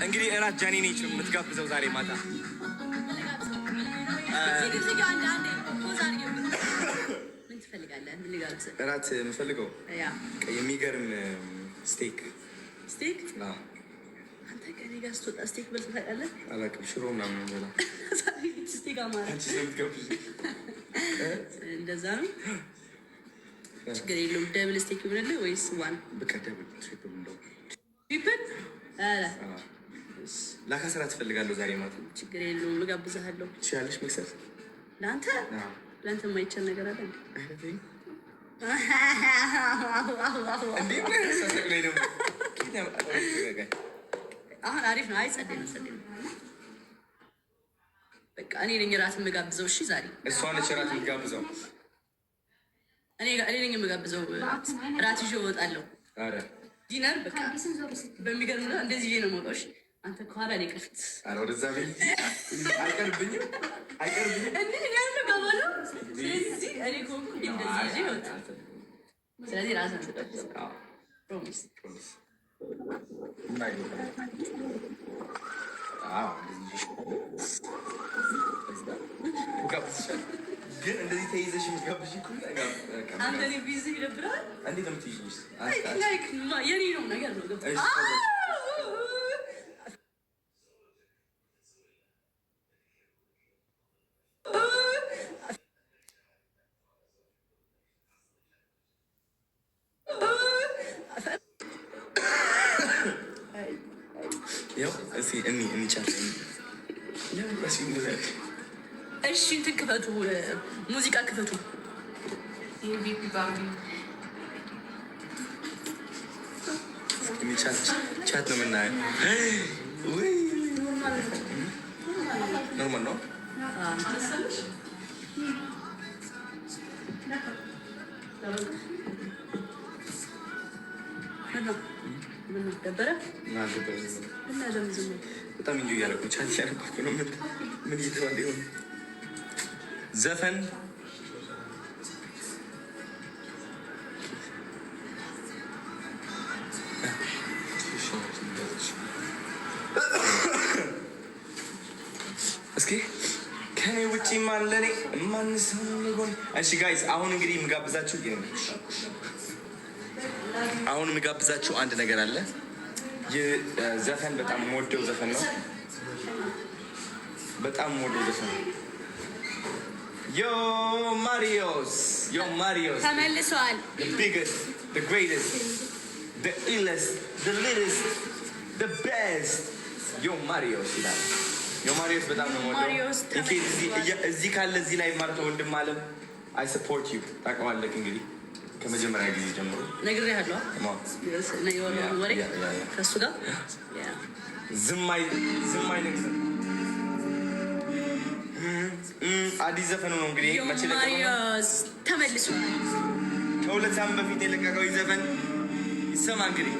እንግዲህ እራት ጃኒ ነች የምትጋብዘው ዛሬ ማታ። ምን ትፈልጋለህ? ምን ልጋብዝህ? እራት የምፈልገው የሚገርም ስቴክ። ስቴክ? አንተ ከእኔ ጋር ስትወጣ ስቴክ በልተህ ታውቃለህ? አላውቅም። ሽሮ ምናምን በላ ስቴክ አማረች። እንደዛ ነው። ችግር የለውም። ደብል ስቴክ ይሆንልህ ወይስ ዋን? በቃ ደብል ትሪፕል እንደው ትሪፕል። ላካስራ ትፈልጋለሁ ዛሬ ማታ። ችግር የለውም። እጋብዝሃለሁ። ትችያለሽ መክሰስ? ለአንተ የማይቻል ነገር አለ እንዴ? አሁን አሪፍ ነው። አይ ጸዴ ነው። በቃ እኔ ነኝ እራት የምጋብዘው። እሺ ዛሬ እሷ ነች እራት የምጋብዘው። እኔ ነኝ የምጋብዘው። እራት ይዤ እወጣለሁ። ዲነር በቃ በሚገርም ነው። እንደዚህ ነው የምወጣው። እሺ አንተ ከኋላ እኔ ከፊት። ወደዛ አይቀርብኝም። እንዴ ያለ ጋባሎ። ስለዚህ እኔ ኮንኩ እንደዚህ ይዤ እወጣለሁ። ስለዚህ ራስን ተጠብቀው። ፕሮሚስ። ግን እንደዚህ ተይዘሽ የምትጋብዥ አንተ ቢዚ ይደብራል። እንዴት ነው የምትይዥ? የኔ ነው ነገር ነው። እሺ እንትን ክፈቱ፣ ሙዚቃ ክፈቱ። ቻት ነው የምናየው። ኖርማል ነው። ደበረ በጣም እንጂ እያደረኩ ቻት እያደረኩ ነው። ምን እየተባለ ይሆን? ዘፈን እስኪ ከኔ ውጪ ማለኔ ማንሰው ነው። እሺ ጋይስ አሁን እንግዲህ የምጋብዛችሁ አንድ ነገር አለ። ይህ ዘፈን በጣም የምወደው ዘፈን ነው። ዮ ማሪዮስ ተመልሷል። the biggest, the greatest, the illest, the littlest, the best ዮ ማሪዮስ ይላል። ዮ ማሪዮስ በጣም ነው የምወደው። እዚህ ካለ እዚህ ላይ ማርተው ወንድም አለም I support you። ታውቀዋለህ እንግዲህ ከመጀመሪያ ጊዜ ጀምሮ ነግሬሃለሁ። ወሬ ከእሱ ጋር ዝም አይነግስም። አዲስ ዘፈኑ ነው እንግዲህ መቼ ተመልሷል። ከሁለት ሳምንት በፊት የለቀቀው ዘፈን ይሰማ እንግዲህ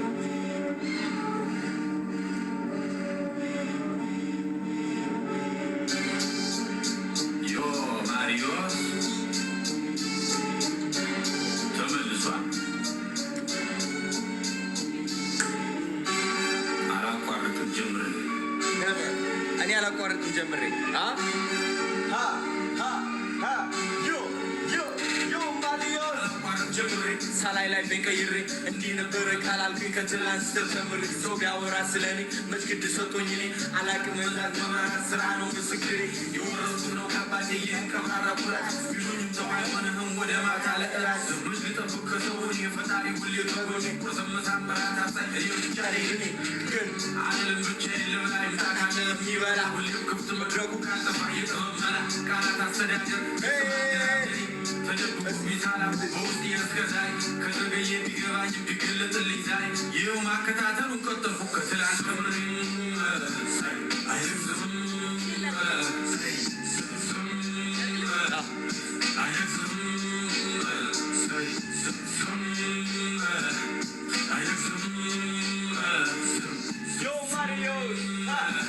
እኔ አላቋረጥም ጀምሬ ሳላይ ላይ በቀይሬ እንዲህ ነበረ ካላልኩኝ ከትላንት ስተምር ሰው ቢያወራ ስለኔ መች ግድ ሰጥቶኝ እኔ አላቅም። መላት መምራት ስራ ነው ምስክሬ የወረሱ ነው ካባቴ ይህን ቀብራራ ኩራት ቢሉኝም ሰው አይሆንህም ወደ ማታ ለእራት ዘብሎች ሊጠብቅ ከሰውን የፈጣሪ ሁሌ ከጎኔ ቁርስም ሳምራት አሳይ ብቻ እኔ ግን አልልም ብቻ የለም ላይ ምጣካለ የሚበላ ሁሌም ክፍት መድረጉ ካልጠፋ የጥበብ መላ ቃላት አስተዳደር ተደብቁ ሚሳላ በውስጥ ያስገዛኝ ከዘገየ ቢገባኝ ቢገለጥልኝ ዛሬ ይኸው ማከታተሉን ቀጠልኩ ከትላንት ከምር አይዝም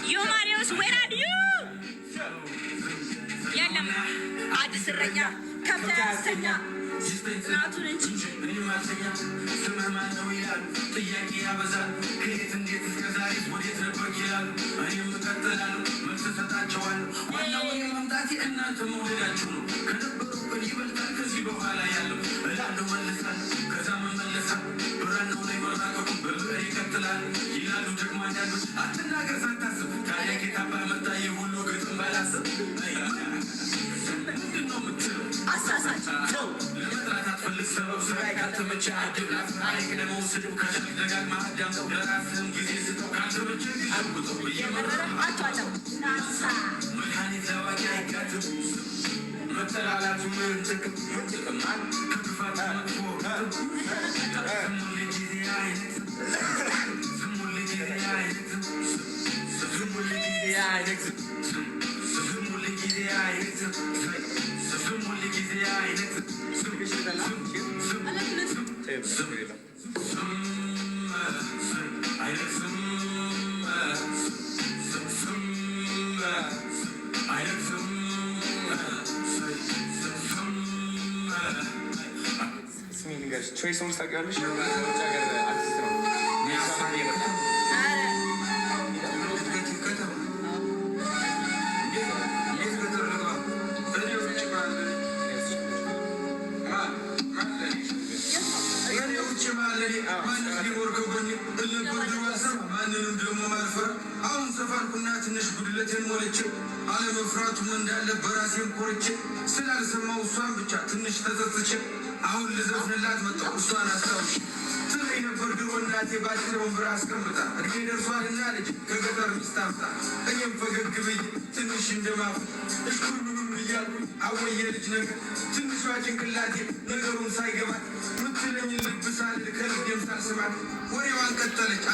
Yo Marios, where are you? አዲስ እረኛ ከብት ያስተኛ እናቱን እንጂ እኔም አልተኛ ስምህ ማን ነው ይላሉ ጥያቄ ያበዛሉ ከየት እንዴት እስከ ዛሬ ወዴት ነበርክ ይላሉ እኔም እቀጥላለሁ መልስ እሰጣቸዋለሁ ዋናው እኔ መምጣቴ እናንተ መውደዳችሁ ነው ከነበሩብን ይበልጣል ከዚህ በኋላ ያለው እላለሁ መለሳለሁ ከዛ መመለሳለሁ ብራናው ላይ መራቀቁን በብዕር ይቀጥላል ይላሉ ደግሞ አንዳንዶች አትናገር ሳታስብ ታዲያ ጌታባ መጣ የሁሉ ግጥም ባላስብ ምንድን ነው የምትለው አሳሳች ነው ለመጥራት አትፈልግ ሰበብ ስራይ ካልተመቸ አድብ ላፍራይ ቅደመው ስድብ ከሸቅ ደጋግማ አዳምጠው ለራስህም ጊዜ ስጠው ካልተመቸ ግን አልቁጠው የመረረ አቷለው ናሳ መድኃኒት ለዋቂ አይጋትም መጠላላቱ ምን ጥቅም ጥቅማል ከክፋት መጥፎ ስሙል ጊዜ አይነት ስሙል ጊዜ አይነት ስሙል ጊዜ አይነት ስሙል ጊዜ አይነት ስሙል ጊዜ አይነት ትሬ ሶንግስ ታውቂዋለሽ? ውጭ ሀገር አርቲስት ነው። ማንንም ደግሞ ማልፈራ አሁን ሰፋርኩና ትንሽ ጉድለቴን ሞልቼ አለመፍራቱም እንዳለ በራሴን ኮርቼ ስላልሰማው እሷን ብቻ ትንሽ ተጸጽቼ አሁን ልዘፍንላት መጣሁ እሷን አስታውሽ ትለኝ ነበር ድሮ እናቴ ባጭር ወንበር አስቀምጣ እድሜ ደርሷልና ልጅ ከገጠር ሚስት አምጣ እኔም ፈገግ ብዬ ትንሽ እንደማፍ እሽኩርምም እያልኩኝ አወየ ልጅ ነገር ትንሿ ጭንቅላቴ ነገሩን ሳይገባት ምትለኝ ልብ ሳልል ከልቤም ሳልስማት ወሬዋን ቀጠለች።